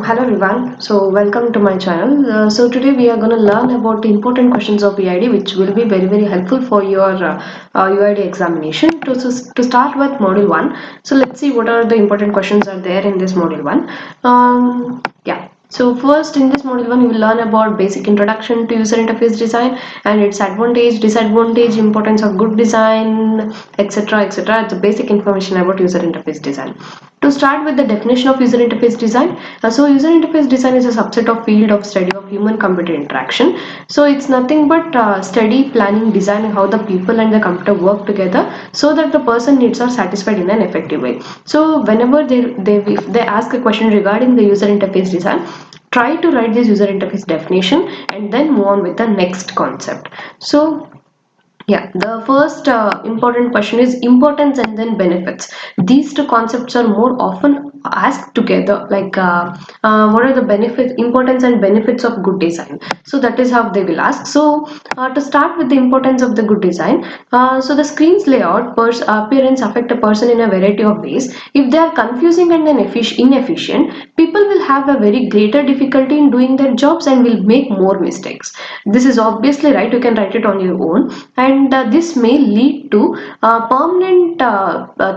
Hello everyone. So welcome to my channel. So today we are going to learn about the important questions of EID, which will be very helpful for your UID examination. To start with module 1. So let's see what are the important questions are there in this module 1. Yeah. So first in this module 1 you will learn about basic introduction to user interface design and its advantage, disadvantage, importance of good design, etc. It's a basic information about user interface design. To start with the definition of user interface design, so user interface design is a subset of field of study of human-computer interaction. So it's nothing but study, planning, designing how the people and the computer work together so that the person needs are satisfied in an effective way. So whenever they ask a question regarding the user interface design, try to write this user interface definition and then move on with the next concept. So yeah, the first important question is importance and then benefits. These two concepts are more often asked together, like what are the benefits, importance and benefits of good design. So that is how they will ask. So to start with the importance of the good design, so the screen's layout, appearance affect a person in a variety of ways. If they are confusing and then inefficient, people will have a very greater difficulty in doing their jobs and will make more mistakes. This is obviously right. You can write it on your own, and this may lead to permanent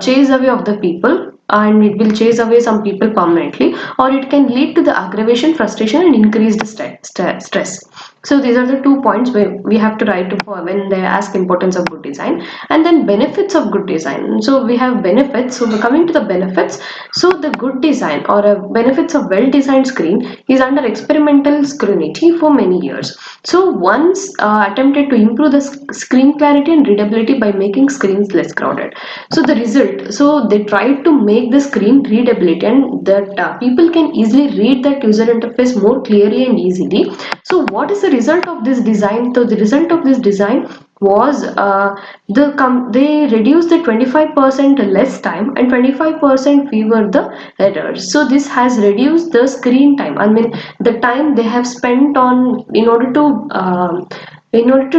chase away of the people, and it will chase away some people permanently, or it can lead to the aggravation, frustration and increased stress. So these are the 2 points where we have to write for when they ask importance of good design. And then benefits of good design. So we have benefits. So we're coming to the benefits. So the good design or benefits of well-designed screen is under experimental scrutiny for many years. So once attempted to improve the screen clarity and readability by making screens less crowded. So the result, so they tried to make the screen readability and that people can easily read that user interface more clearly and easily. So what is the result of this design? So the result of this design was they reduced the 25% less time and 25% fewer the errors. So this has reduced the screen time. I mean the time they have spent on in order to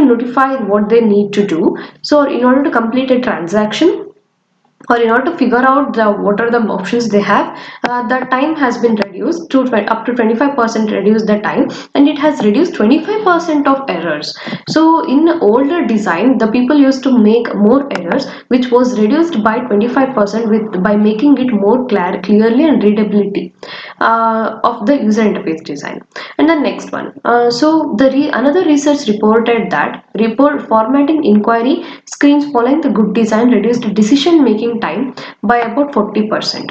notify what they need to do. So in order to complete a transaction, or in order to figure out what are the options they have, the time has been reduced to up to 25% reduce the time, and it has reduced 25% of errors. So in older design the people used to make more errors, which was reduced by 25% by making it more clearly and readability of the user interface design. And the next one, so another research reported that formatting inquiry screens following the good design reduced decision making time by about 40%.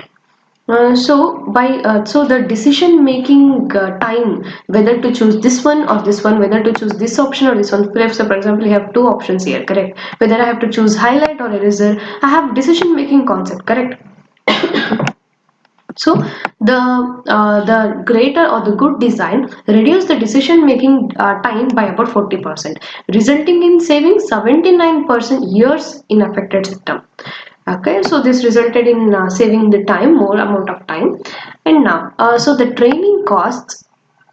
So the decision making time, whether to choose this one or this one, whether to choose this option or this one. So for example, you have two options here, correct? Whether I have to choose highlight or eraser, I have decision making concept, correct? So the greater or the good design reduce the decision making time by about 40%, resulting in saving 79% years in affected system. Okay, so this resulted in saving the time, more amount of time. And now so the training costs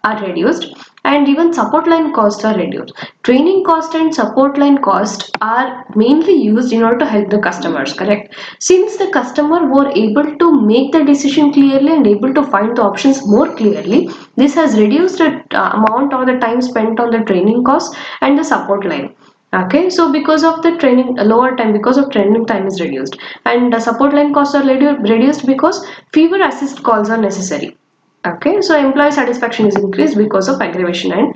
are reduced and even support line costs are reduced. Training cost and support line cost are mainly used in order to help the customers, correct? Since the customer were able to make the decision clearly and able to find the options more clearly, this has reduced the amount or the time spent on the training cost and the support line. Okay, so because of the training lower time, because of training time is reduced, and the support line costs are reduced because fewer assist calls are necessary. Okay, so employee satisfaction is increased because of aggravation and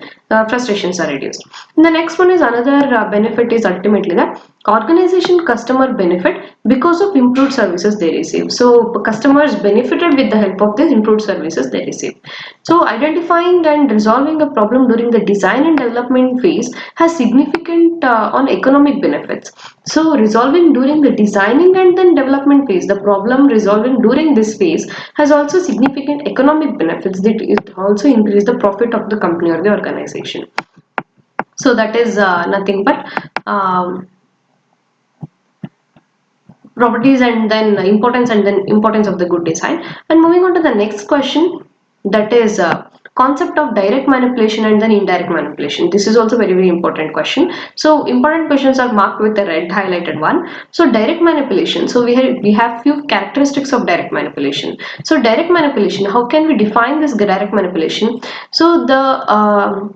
frustrations are reduced. And the next one is another benefit is ultimately that organization customer benefit because of improved services they receive. So customers benefited with the help of the improved services they receive. So identifying and resolving a problem during the design and development phase has significant on economic benefits. So resolving during the designing and then development phase, the problem resolving during this phase has also significant economic benefits that it also increase the profit of the company or the organization. So that is nothing but properties and then importance of the good design. And moving on to the next question, that is concept of direct manipulation and then indirect manipulation. This is also very important question. So important questions are marked with the red highlighted one. So direct manipulation. So we have few characteristics of direct manipulation. So direct manipulation, how can we define this direct manipulation? So the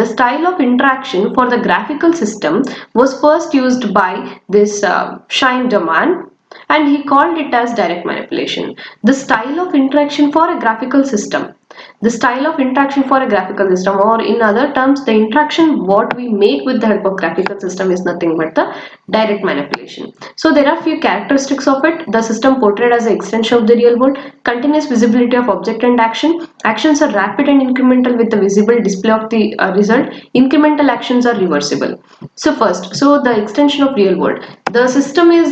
style of interaction for the graphical system was first used by this Shine-Daman, and he called it as direct manipulation. The style of interaction for a graphical system. The style of interaction for a graphical system, or in other terms, the interaction what we make with the help of graphical system is nothing but the direct manipulation. So there are few characteristics of it. The system portrayed as an extension of the real world, continuous visibility of object and action. Actions are rapid and incremental with the visible display of the result. Incremental actions are reversible. So first, so the extension of real world. The system is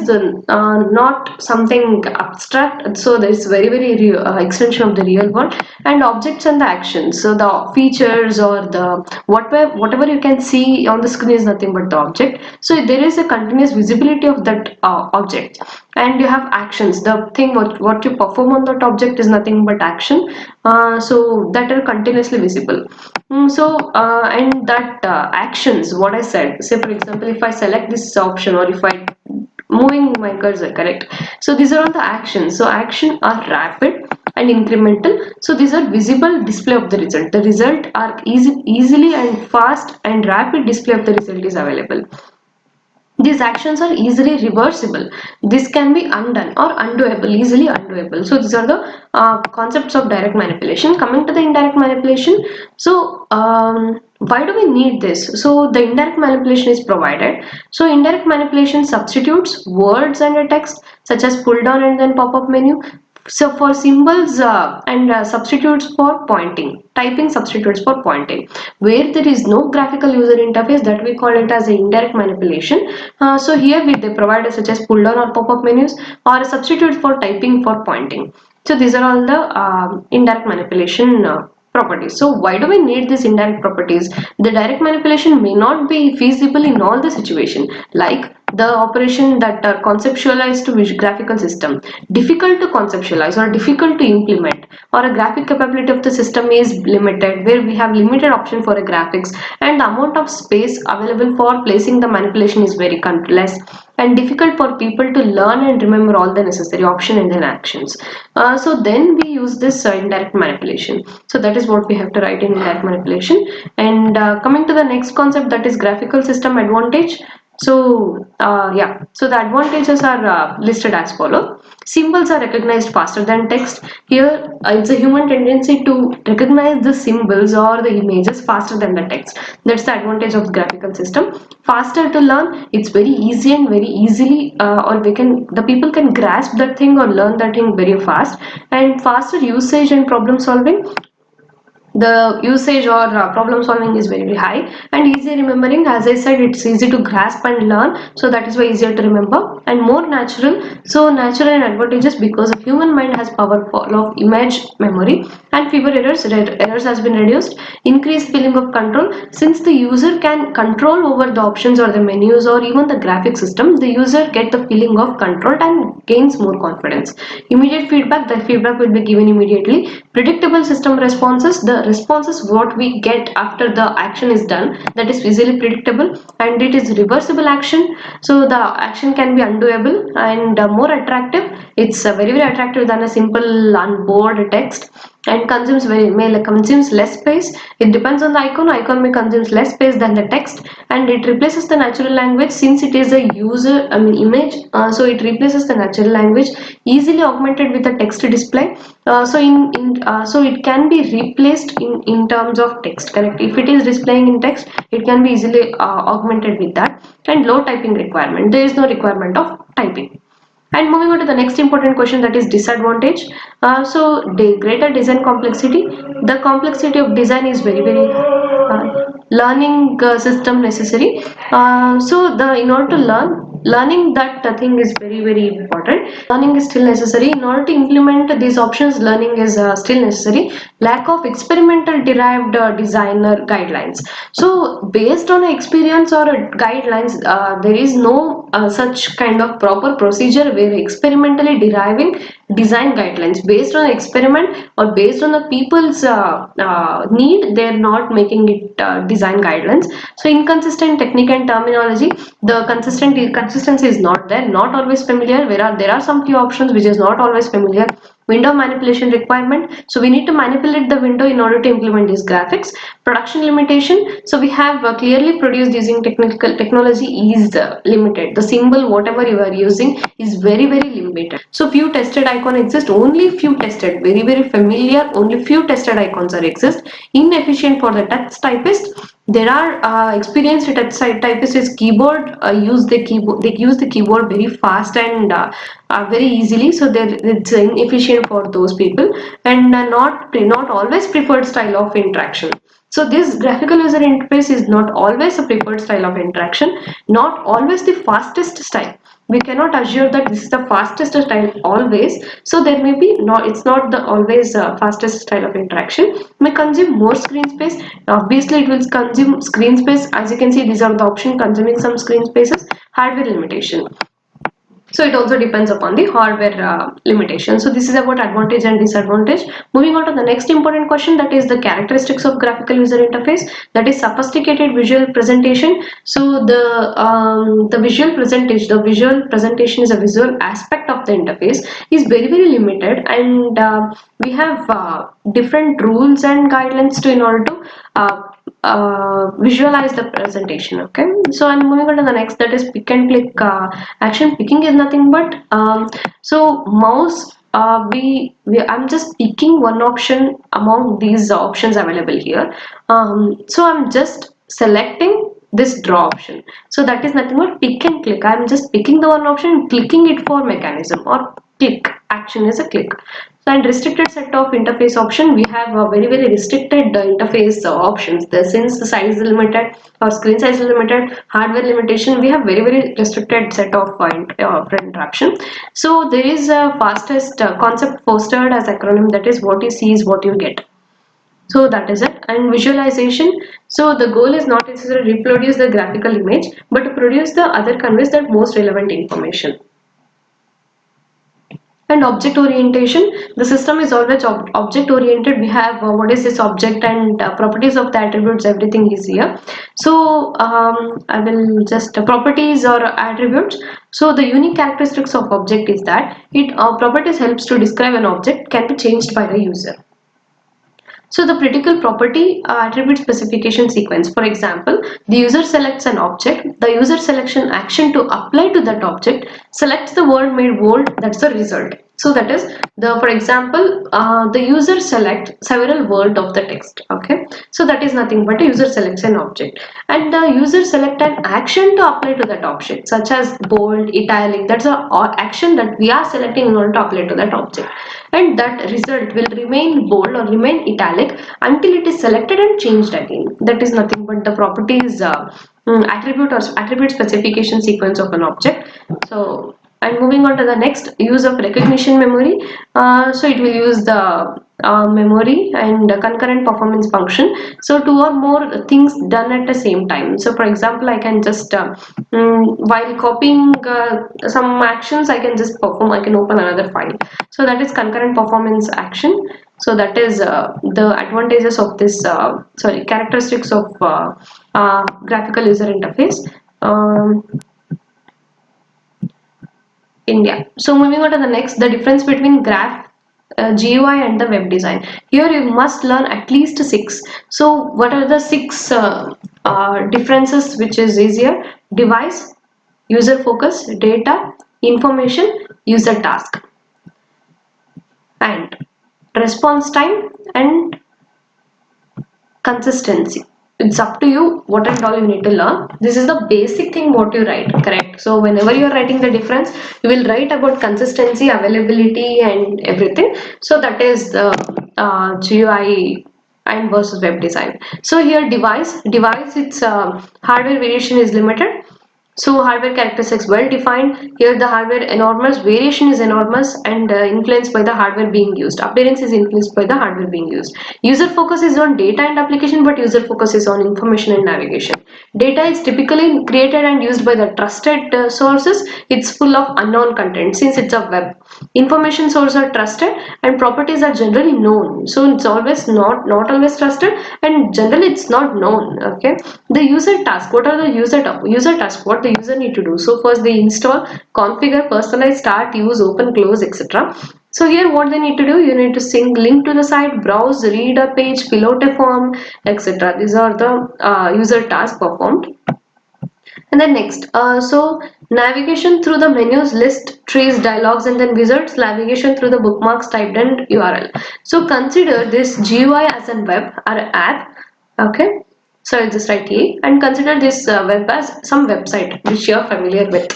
not something abstract, so there is very extension of the real world, and objects and the actions. So the features or the whatever you can see on the screen is nothing but the object. So there is a continuous visibility of that object, and you have actions. The thing what you perform on that object is nothing but action. So that are continuously visible. And that actions, what I said, say for example, if I select this option or if I moving my cursor, correct? So these are all the actions. So action are rapid and incremental. So these are visible display of the result. The result are easily and fast and rapid display of the result is available. These actions are easily reversible. This can be undone or undoable, easily undoable. So these are the concepts of direct manipulation. Coming to the indirect manipulation. So why do we need this? So the indirect manipulation is provided. So indirect manipulation substitutes words and a text such as pull down and then pop up menu. So for symbols and substitutes for pointing, typing substitutes for pointing, where there is no graphical user interface, that we call it as an indirect manipulation. So here they provide such as pull down or pop-up menus or a substitute for typing for pointing. So these are all the indirect manipulation properties. So why do we need these indirect properties? The direct manipulation may not be feasible in all the situation, like the operation that are conceptualized to graphical system, difficult to conceptualize or difficult to implement, or a graphic capability of the system is limited, where we have limited option for a graphics, and the amount of space available for placing the manipulation is very less, and difficult for people to learn and remember all the necessary option and then actions. So then we use this indirect manipulation. So that is what we have to write in indirect manipulation. And coming to the next concept, that is graphical system advantage. So so the advantages are listed as follow. Symbols are recognized faster than text. Here it's a human tendency to recognize the symbols or the images faster than the text. That's the advantage of the graphical system. Faster to learn, it's very easy and very easily or the people can grasp that thing or learn that thing very fast, and faster usage and problem solving. The usage or problem solving is very high, and easy remembering, as I said, it's easy to grasp and learn, so that is why easier to remember, and more natural. So natural and advantages because the human mind has powerful of image memory, and fewer errors has been reduced. Increased feeling of control, since the user can control over the options or the menus or even the graphic system, the user get the feeling of control and gains more confidence. Immediate feedback, the feedback will be given immediately. Predictable system responses, the responses what we get after the action is done, that is easily predictable, and it is reversible action, so the action can be undoable, and more attractive, it's very attractive than a simple unboard text, and consumes less space. It depends on the icon may consumes less space than the text, and it replaces the natural language, since it is a image, so it replaces the natural language, easily augmented with the text display. So it can be replaced in terms of text, correct? If it is displaying in text, it can be easily augmented with that. And low typing requirement, there is no requirement of typing. And moving on to the next important question, that is disadvantage. So the greater design complexity, the complexity of design is very learning system necessary. So in order to learning that thing is very important. Learning is still necessary. In order to implement these options, learning is still necessary. Lack of experimental derived designer guidelines. So based on experience or guidelines, there is no such kind of proper procedure where experimentally deriving design guidelines based on experiment or based on the people's need. They're not making it design guidelines. So inconsistent technique and terminology, the consistency is not there, not always familiar. There are some few options which is not always familiar. Window manipulation requirement, so we need to manipulate the window in order to implement these graphics. Production limitation, so we have clearly produced using technology is limited. The symbol whatever you are using is very limited. So few tested icon exist, only few tested, very familiar, only few tested icons are exist. Inefficient for the touch typist. There are experienced touch typists is keyboard use the keyboard, they use the keyboard very fast and very easily, so it's inefficient for those people, and not always preferred style of interaction. So this graphical user interface is not always a preferred style of interaction, not always the fastest style. We cannot assure that this is the fastest style always. So there may be not, it's not the always fastest style of interaction. May consume more screen space. Obviously it will consume screen space. As you can see, these are the option consuming some screen spaces. Hardware limitation, so it also depends upon the hardware limitation. So this is about advantage and disadvantage. Moving on to the next important question, that is the characteristics of graphical user interface, that is sophisticated visual presentation. So the visual presentation is a visual aspect of the interface is very limited, and we have different rules and guidelines to in order to visualize the presentation. Okay, so I'm moving on to the next, that is pick and click action. Picking is nothing but so mouse, I'm just picking one option among these options available here. So I'm just selecting this draw option, so that is nothing but pick and click. I'm just picking the one option, clicking it for mechanism, or click action is a click. So and restricted set of interface option, we have a very restricted interface options. Since the size is limited or screen size is limited, hardware limitation, we have very restricted set of interaction. So there is a fastest concept fostered as acronym, that is what you see is what you get. So that is it. And visualization, so the goal is not necessarily reproduce the graphical image, but to produce the other conveys the most relevant information. And object orientation, the system is always object oriented. We have what is this object and properties of the attributes, everything is here. So I will just properties or attributes. So the unique characteristics of object is that it properties helps to describe an object can be changed by the user. So the critical property attribute specification sequence. For example, the user selects an object, the user selection action to apply to that object selects the word made bold, that's the result. So that is the, for example, the user select several words of the text. Okay, so that is nothing but a user selects an object, and the user select an action to apply to that object, such as bold, italic. That's a action that we are selecting in order to apply to that object, and that result will remain bold or remain italic until it is selected and changed again. That is nothing but the properties attribute or attribute specification sequence of an object. So and moving on to the next, use of recognition memory. So it will use the memory and concurrent performance function. So two or more things done at the same time. So for example, I can just while copying some actions, I can just perform, I can open another file. So that is concurrent performance action. So that is the advantages of this characteristics of graphical user interface. India. So moving on to the next, the difference between GUI and the web design. Here you must learn at least 6. So what are the 6 differences which is easier? Device, user focus, data, information, user task, and response time and consistency. It's up to you what and all you need to learn. This is the basic thing what you write, correct? So whenever you're writing the difference, you will write about consistency, availability and everything. So that is the GUI and versus web design. So here device, its hardware variation is limited. So hardware characteristics well defined. Here the hardware enormous, variation is enormous and influenced by the hardware being used. Appearance is influenced by the hardware being used. User focus is on data and application, but user focus is on information and navigation. Data is typically created and used by the trusted sources. It's full of unknown content since it's a web. Information sources are trusted and properties are generally known. So it's always not always trusted and generally it's not known. Okay. The user task. What are the user tasks? What the user need to do? So first they install, configure, personalize, start, use, open, close, etc. So here what they need to do, you need to sync, link to the site, browse, read a page, fill out a form, etc. These are the user tasks performed. And then next, so navigation through the menus, list, trees, dialogues, and then wizards, navigation through the bookmarks typed and URL. So consider this GUI as a web or an app. Okay. So I'll just write here and consider this web as some website which you are familiar with.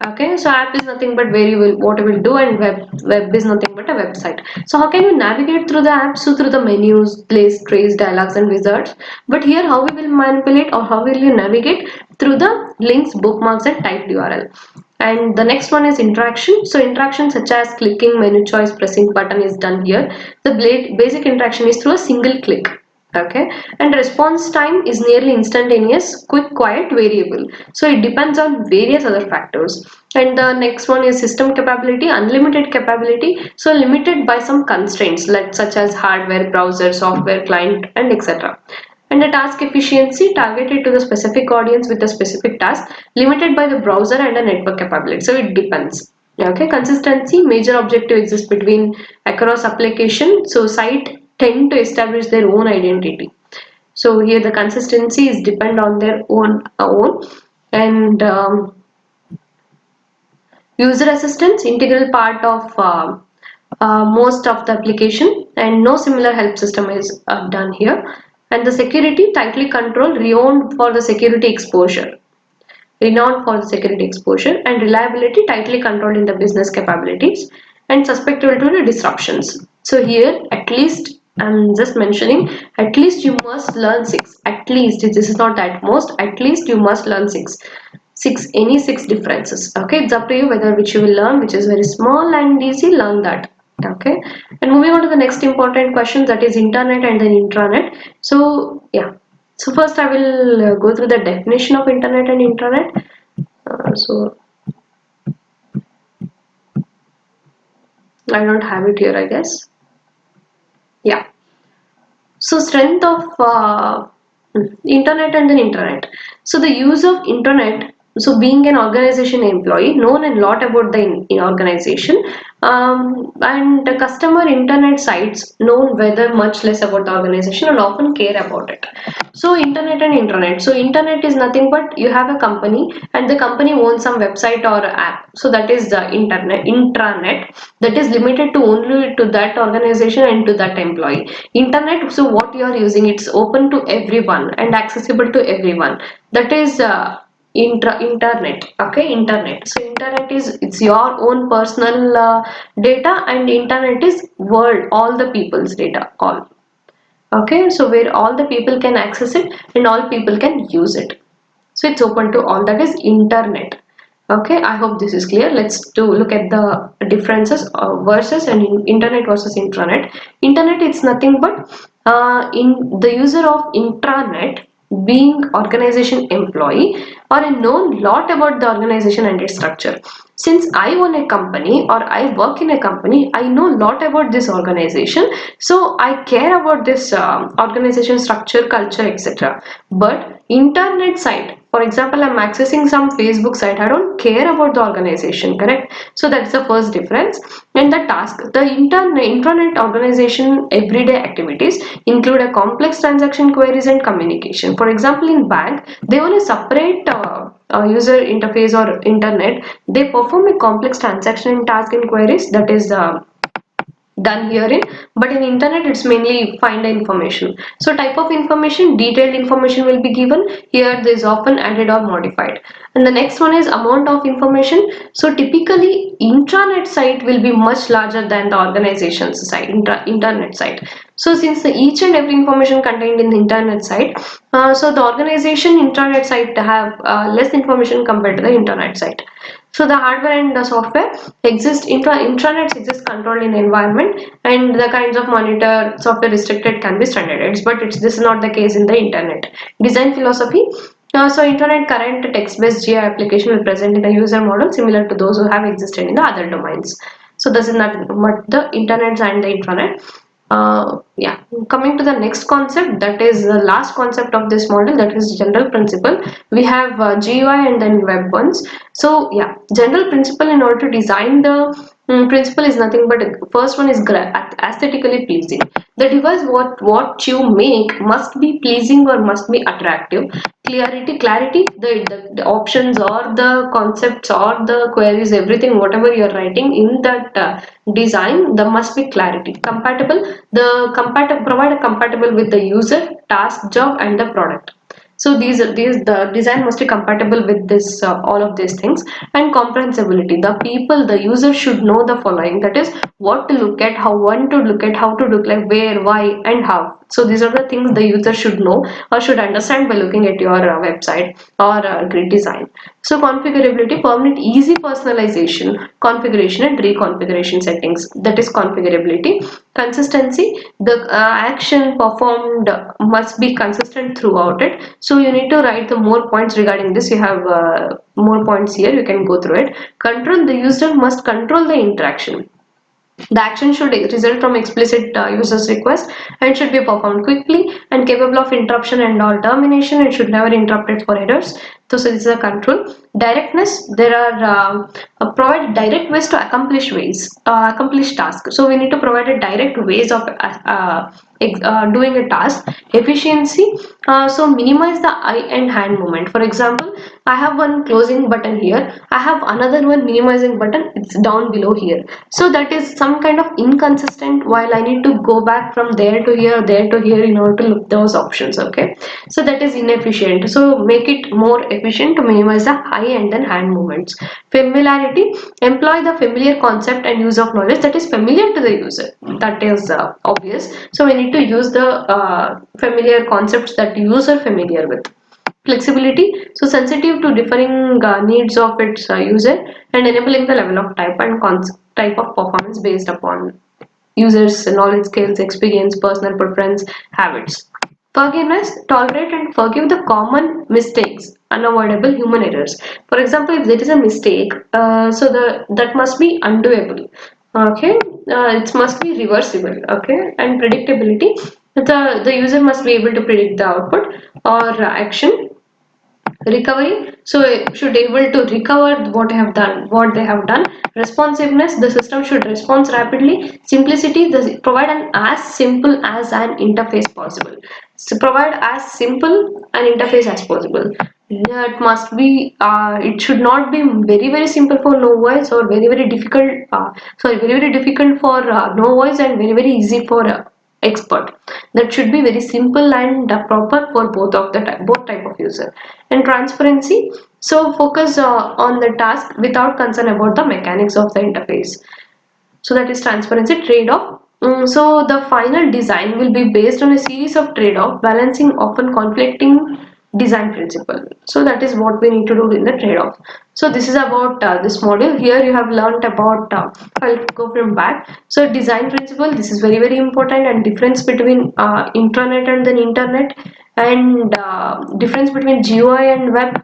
Okay, so app is nothing but where you will what you will do, and web is nothing but a website. So how can you navigate through the app? So through the menus, place, trace, dialogues, and wizards. But here how we will manipulate or how will you navigate through the links, bookmarks, and typed URL. And the next one is interaction. So interaction such as clicking, menu choice, pressing button is done here. The basic interaction is through a single click. Okay, and response time is nearly instantaneous, quick, quiet, variable. So it depends on various other factors. And the next one is system capability, unlimited capability, so limited by some constraints like such as hardware, browser, software, client, and etc. And the task efficiency, targeted to the specific audience with a specific task, limited by the browser and a network capability. So it depends. Okay, consistency, major objective exists between across application. So site tend to establish their own identity. So here the consistency is depend on their own. And user assistance, integral part of most of the application, and no similar help system is done here. And the security, tightly controlled, renowned for the security exposure. Renowned for the security exposure, and reliability, tightly controlled in the business capabilities, and susceptible to the disruptions. So here at least I'm just mentioning, at least you must learn 6. At least, this is not at most, at least you must learn 6. Any 6 differences. Okay, it's up to you whether which you will learn, which is very small and easy, learn that. Okay, and moving on to the next important question, that is internet and then intranet. So yeah, so first I will go through the definition of internet and intranet. So I don't have it here, I guess. Yeah. So strength of internet and then intranet. So the use of internet. So being an organization employee, known a lot about the organization, and the customer internet sites known whether much less about the organization and often care about it. So internet and intranet. So internet is nothing but you have a company and the company owns some website or app. So that is the intranet, that is limited to only to that organization and to that employee. Internet, so what you are using, it's open to everyone and accessible to everyone. That is internet. Okay, internet. So internet is, it's your own personal data, and internet is world, all the people's data, all. Okay, so where all the people can access it and all people can use it. So it's open to all, that is internet. Okay, I hope this is clear. Let's look at the differences versus and internet versus intranet. Internet is nothing but in the user of intranet being organization employee or a known lot about the organization and its structure. Since I own a company or I work in a company, I know a lot about this organization, so I care about this organization structure, culture, etc. But internet site, for example, I'm accessing some Facebook site, I don't care about the organization, correct? So that's the first difference. And the task, the intranet organization everyday activities include a complex transaction queries and communication. For example, in bank, they own a separate user interface or internet. They perform a complex transaction and task inquiries, that is done herein, but in internet it's mainly find the information. So type of information, detailed information will be given here, this is often added or modified. And the next one is amount of information. So typically intranet site will be much larger than the organization's site, internet site. So since each and every information contained in the internet site, so the organization intranet site have less information compared to the internet site. So the hardware and the software exist, intranets exist controlled in environment, and the kinds of monitor software restricted can be standardized, but this is not the case in the internet. Design philosophy. So internet current text-based GI application will present in a user model similar to those who have existed in the other domains. So this is not what the internet and the intranet. Yeah, coming to the next concept, that is the last concept of this model, that is general principle. We have GUI and then web ones. So yeah, general principle, in order to design the principle is nothing but first one is aesthetically pleasing. The device what you make must be pleasing or must be attractive. Clarity, the options or the concepts or the queries, everything whatever you are writing in that design, there must be clarity. Compatible, provide a compatible with the user, task, job and the product. So the design must be compatible with this all of these things. And comprehensibility, the people, the user should know the following, that is what to look at, how one to look at, how to look like, where, why and how. So these are the things the user should know or should understand by looking at your website or grid design. So configurability, permanent easy personalization, configuration and reconfiguration settings, that is configurability. Consistency, the action performed must be consistent throughout it. So you need to write the more points regarding this. You have more points here, you can go through it. Control, the user must control the interaction. The action should result from explicit user's request and should be performed quickly and capable of interruption and or termination, and should never interrupt it for errors. So this is a control. Directness, there are provide direct ways to accomplish tasks. So we need to provide a direct ways of doing a task. Efficiency, so minimize the eye and hand movement. For example, I have one closing button here, I have another one minimizing button, it's down below here. So that is some kind of inconsistent, while I need to go back from there to here in order to look those options. Okay, so that is inefficient. So make it more efficient to minimize the eye and then hand movements. Familiarity, employ the familiar concept and use of knowledge that is familiar to the user. That is obvious. So we need to use the familiar concepts that user familiar with. Flexibility, so sensitive to differing needs of its user and enabling the level of type and type of performance based upon users knowledge, skills, experience, personal preference, habits. Forgiveness, tolerate and forgive the common mistakes, unavoidable human errors. For example, if there is a mistake, so that must be undoable. Okay, it must be reversible. Okay, and predictability, the user must be able to predict the output or action. Recovery, so it should able to recover what they have done. Responsiveness, the system should respond rapidly. Simplicity, provide an as simple as an interface possible. So provide as simple an interface as possible. It must be it should not be very simple for no voice, or very difficult very difficult for no voice, and very easy for expert. That should be very simple and proper for both type of user. And transparency, so focus on the task without concern about the mechanics of the interface. So that is transparency. Trade-off, so the final design will be based on a series of trade-off, balancing often conflicting design principle. So that is what we need to do in the trade-off. So this is about this module. Here you have learned about I'll go from back. So design principle, this is very important, and difference between intranet and then internet, and difference between GUI and web,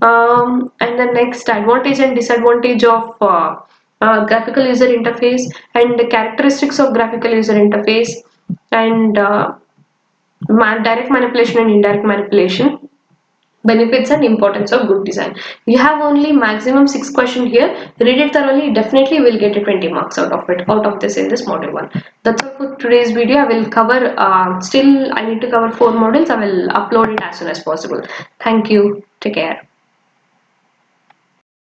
and the next advantage and disadvantage of graphical user interface, and the characteristics of graphical user interface, and direct manipulation and indirect manipulation, benefits and importance of good design. We have only maximum 6 questions here. Read it thoroughly, definitely will get a 20 marks out of this in this module 1. That's all for today's video. I will cover still I need to cover 4 modules. I will upload it as soon as possible. Thank you, take care.